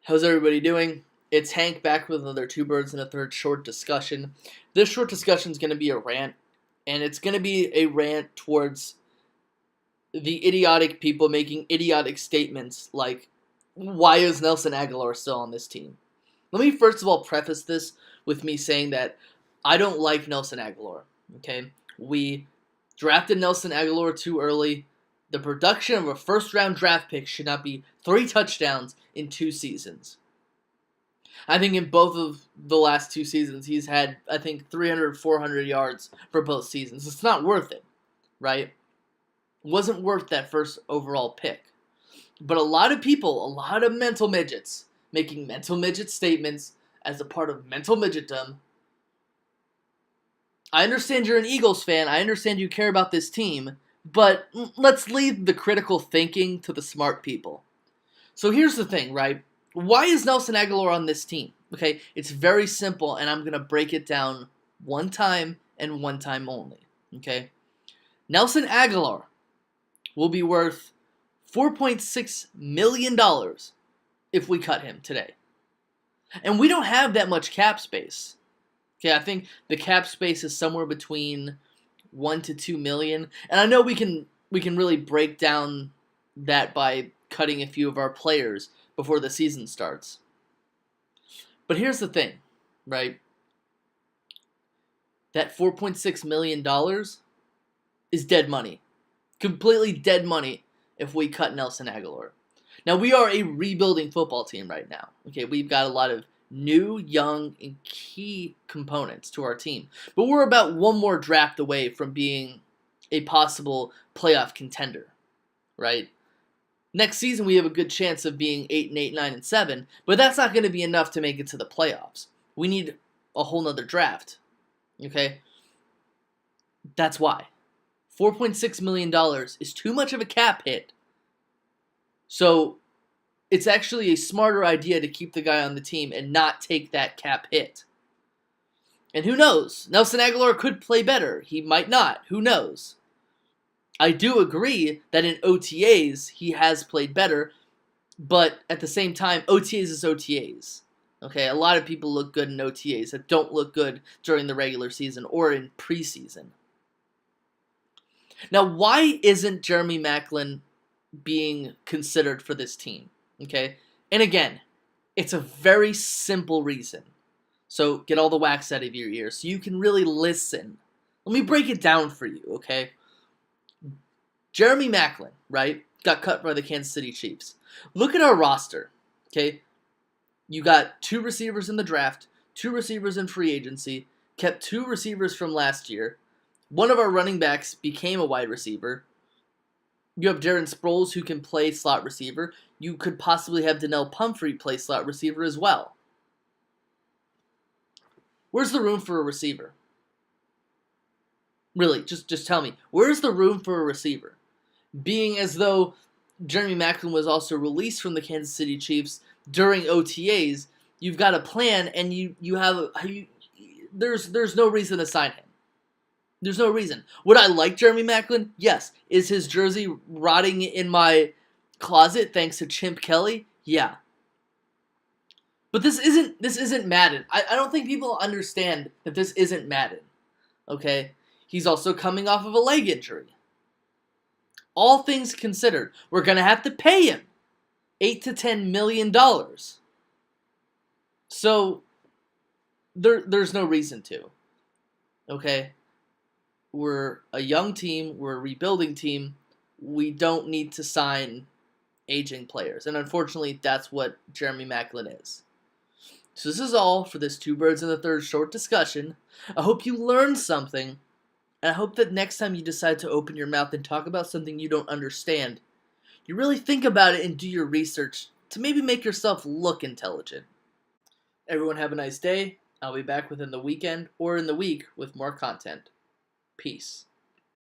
How's everybody doing? It's Hank back with another Two Birds and a Third short discussion. This short discussion is going to be a rant, and it's going to be a rant towards the idiotic people making idiotic statements like, why is Nelson Agholor still on this team? Let me first of all preface this with me saying that I don't like Nelson Agholor, okay? We drafted Nelson Agholor too early. The production of a first-round draft pick should not be 3 touchdowns in 2 seasons. I think in both of the last 2 seasons, he's had, 300, 400 yards for both seasons. It's not worth it, right? It wasn't worth that first overall pick. But a lot of people, a lot of mental midgets, making mental midget statements as a part of mental midgetdom. I understand you're an Eagles fan. I understand you care about this team. But let's leave the critical thinking to the smart people. So here's the thing, right? Why is Nelson Agholor on this team? Okay, it's very simple, and I'm going to break it down one time and one time only. Okay? Nelson Agholor will be worth $4.6 million if we cut him today. And we don't have that much cap space. Okay, I think the cap space is somewhere between 1 to 2 million. And I know we can really break down that by cutting a few of our players before the season starts. But here's the thing, right? That $4.6 million is dead money. Completely dead money if we cut Nelson Agholor. Now, we are a rebuilding football team right now. Okay, we've got a lot of new, young, and key components to our team. But we're about one more draft away from being a possible playoff contender, right? Next season, we have a good chance of being 8-8, 9-7, but that's not going to be enough to make it to the playoffs. We need a whole nother draft, okay? That's why. $4.6 million is too much of a cap hit. So it's actually a smarter idea to keep the guy on the team and not take that cap hit. And who knows? Nelson Agholor could play better. He might not. Who knows? I do agree that in OTAs he has played better, but at the same time, OTAs is OTAs. Okay, a lot of people look good in OTAs that don't look good during the regular season or in preseason. Now, why isn't Jeremy Maclin being considered for this team? Okay, and again, it's a very simple reason. So get all the wax out of your ears so you can really listen. Let me break it down for you, okay? Jeremy Maclin, right, got cut by the Kansas City Chiefs. Look at our roster, okay? You got 2 receivers in the draft, 2 receivers in free agency, kept 2 receivers from last year. One of our running backs became a wide receiver. You have Darren Sproles, who can play slot receiver. You could possibly have Donnell Pumphrey play slot receiver as well. Where's the room for a receiver? Really, just tell me. Where's the room for a receiver? Being as though Jeremy Maclin was also released from the Kansas City Chiefs during OTAs, you've got a plan, and there's no reason to sign him. There's no reason. Would I like Jeremy Maclin? Yes. Is his jersey rotting in my closet thanks to Chimp Kelly? Yeah. But this isn't Madden. I don't think people understand that this isn't Madden. Okay? He's also coming off of a leg injury. All things considered, we're going to have to pay him $8 to $10 million. So there's no reason to. Okay? We're a young team. We're a rebuilding team. We don't need to sign aging players. And unfortunately, that's what Jeremy Maclin is. So this is all for this Two Birds and a Third short discussion. I hope you learned something. And I hope that next time you decide to open your mouth and talk about something you don't understand, you really think about it and do your research to maybe make yourself look intelligent. Everyone have a nice day. I'll be back within the weekend or in the week with more content. Peace.